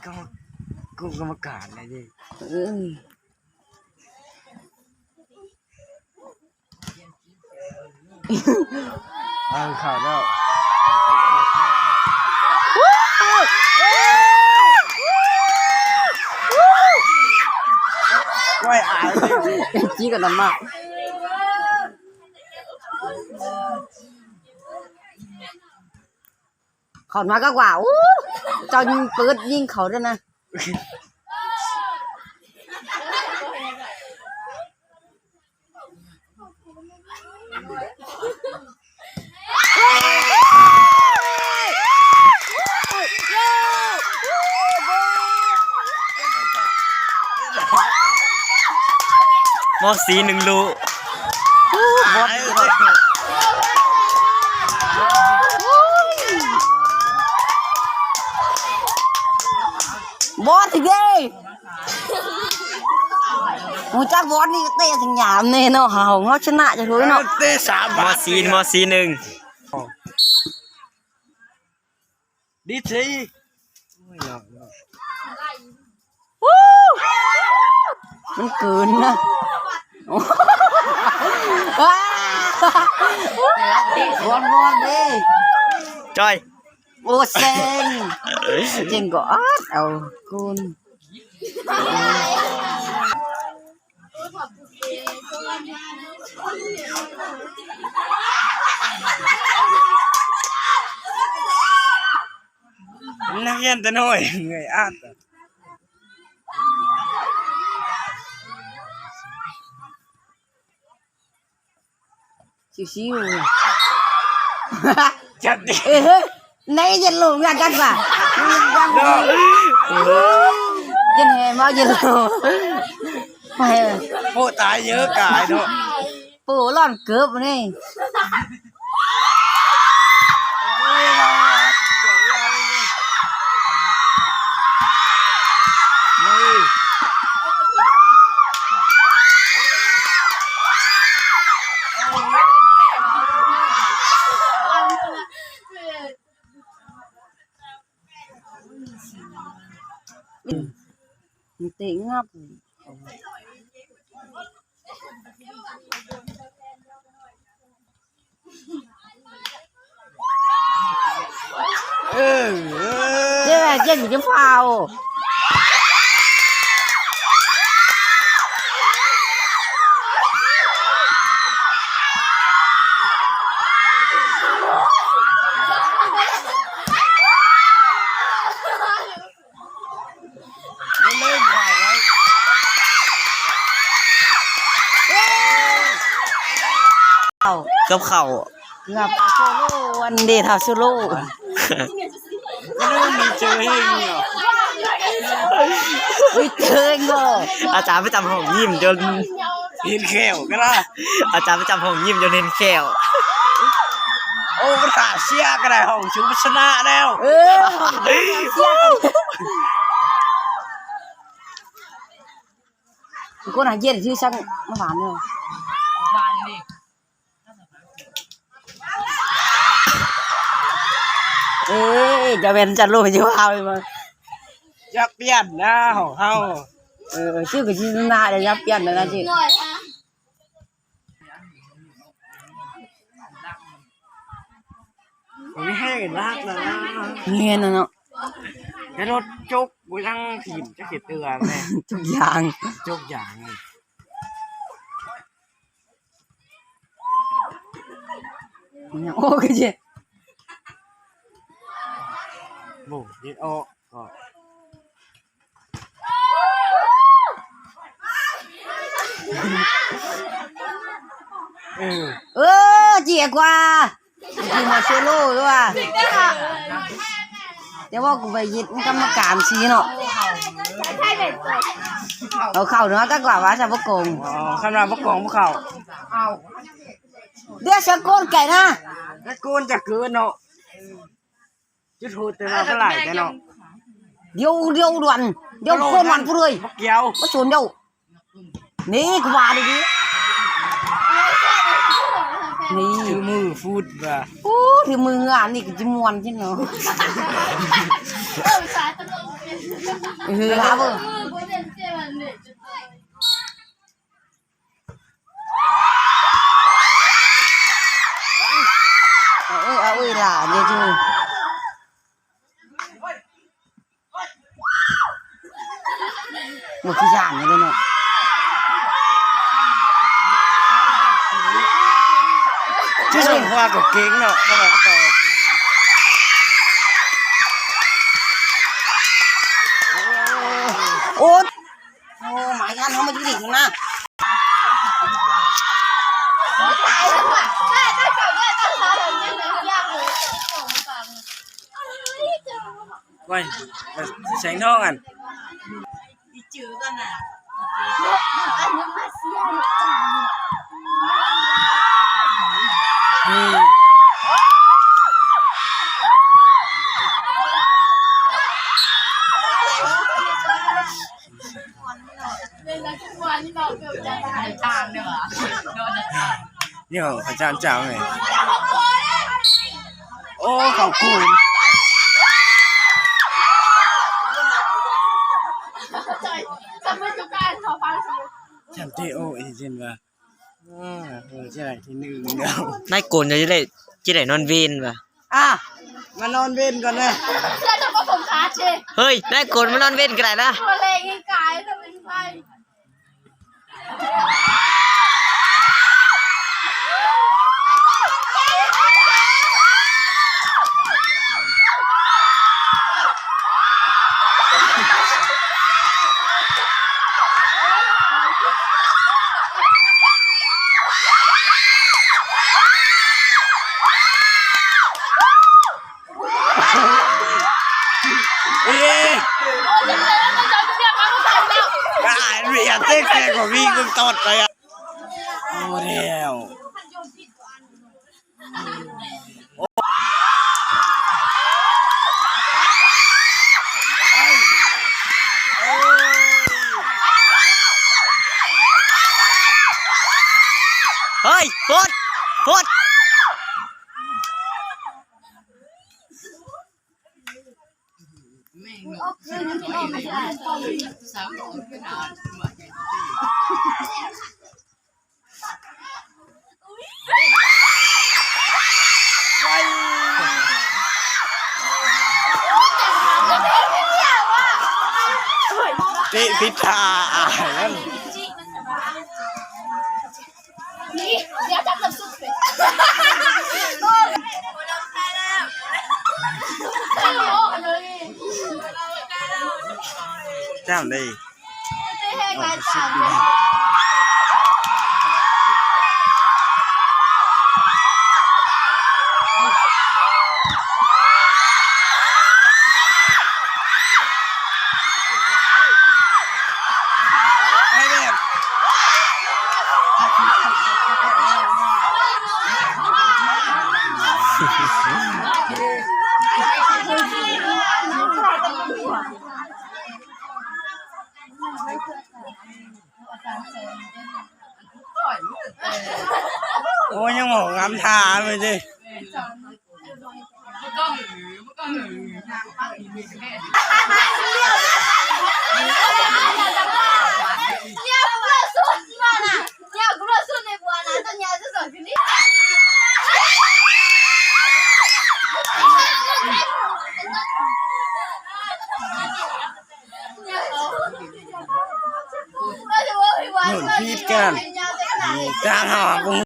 ก็กูกรรมการอะไรดิเอาข่าวแล้วก้อยอายจี้กันน้ำมากขอนมาก็กว่าอู้จอยยิงปืนยิงเขาด้วยนะมอสีหนึ่งลูบอสทีเดีมูจักบอสนี่เตะถึงหยามเนี่ยเนาะเขาชนะจะรู้เนาะเตะ3 มอสีหนึ่งดีสิมันเกินนะบอลดิจอยโอ้เซ็งจริงก็เอาคุณนักเรียนแต่น้อยไงอาดชิวๆจัดดิในเย็นลงงานกันป่ะเย็นแห่มาเย็นลงไปโอ้ตายเยอะกายเนาะปูร้อนเกือบนี่มันติงับเจ๊เจ๊อยู่ที่ฟาวกับเข่าเกือบโซโล่วันเดย์ทาโซโล่ก็เริ่มมีเจอเองเนี่ยวิเจอเองก็อาจารย์ประจำห้องยิ้มจนเห็นแขวก็ได้อาจารย์ประจำห้องยิ้มจนเห็นแขวโอ้ประกาศเชียก็ได้ห้องชุบชนะแล้วก็น่าเย็นที่ช่างมาหวานเลยจะเป็นจันโลจะว่าเลยมั้งยักเปี้ยนนะของเฮาชื่อกับชื่อหน้าจะยับเปี้ยนเลยนะจีผมไม่ให้กันลากนะเรียนนะเนาะแล้วรถจุกกูตั้งทีมจะเขียนเตือนแม่ทุกอย่างจุกอย่างโอ้ก็เจ๊โม่ยิดโอ้เจี๋ยกว่ากินมาโซโล่ด้วยเดี๋ยวว่ากูไปยึดกรรมการชี้เนาะเอาเข่าเนาะก็กว่าว่าจะพวกโกงขนาดพวกโกงพวกเขาเดี๋ยวเสือโกนไก่นะโกนจะเกินเนาะจุดโหดแต่เราเท่าไหร่แต่เนาะเดี๋ยวด่วนเดี๋ยวโกนวันพูดเลยเกี่ยวมาชนเดี๋ยวนี่กูว่าดิ นี่ ถือมือฟูดว่ะ โอ้ถือมืองานนี่ก็จะมวนใช่เนาะครับเออเอาล่ะเนี่ยจูหมดที่จานเลยเนาะที่ส่งควากับเก่งเนาะก็บอกต่อโอ้หมายกันเขามาดีๆนะไว้แสงทองกันจื้อกันน่ะเนี่ยพระเจ้าเจ้าไงโอ้ขอบคุณจำที่โอ้เอเจนว่าใช่ที่หนึ่งเดียวนายโกนจะได้นอนเวนป่ะมานอนเว้นก่อนเลยเสื้อจะผสมขาเช เฮ้ยนายโกนมานอนเวนกันไหนนะตัวเล็กง่ายกายทำไมไปเรียนเต้แค่กว่าวิ่งก็ตอดเลยอ่ะโอ้เดียวเฮ้ยพดติพิธาแล้วนี่เดี๋ยวจับสุดเลยเจ้าเลยโอ้ยังหมองน้ำทาไปดิหนุนพีดกันจ้างหอ